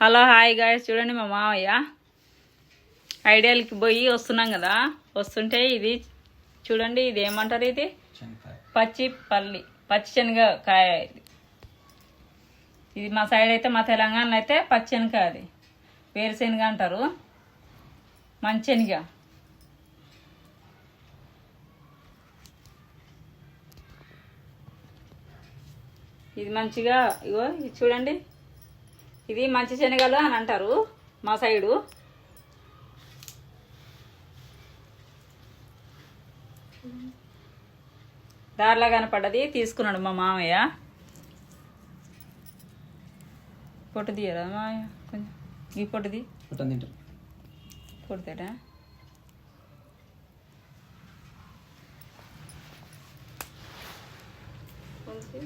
Hello hi guys, చూడండి మా మామయ్య ఐడియాలకి పోయి వస్తున్నాం కదా. వస్తుంటే ఇది చూడండి, ఇది ఏమంటారు, ఇది పచ్చి శనగకాయ. ఇది మా సైడ్ అయితే, మా తెలంగాణలో అయితే పచ్చి శనగ, అది వేరుశనగ అంటారు, మంచిశనగ. ఇది మంచిగా ఇగో ఇది చూడండి, ఇది మంచి శనగలు అని అంటారు మా సైడు. దారిలా కనపడ్డది, తీసుకున్నాడు మా మామయ్య. పొట్టు తీయరా మామయ్య, కొంచెం ఈ పొట్టుది పొట్టుతేటా. కొంచెం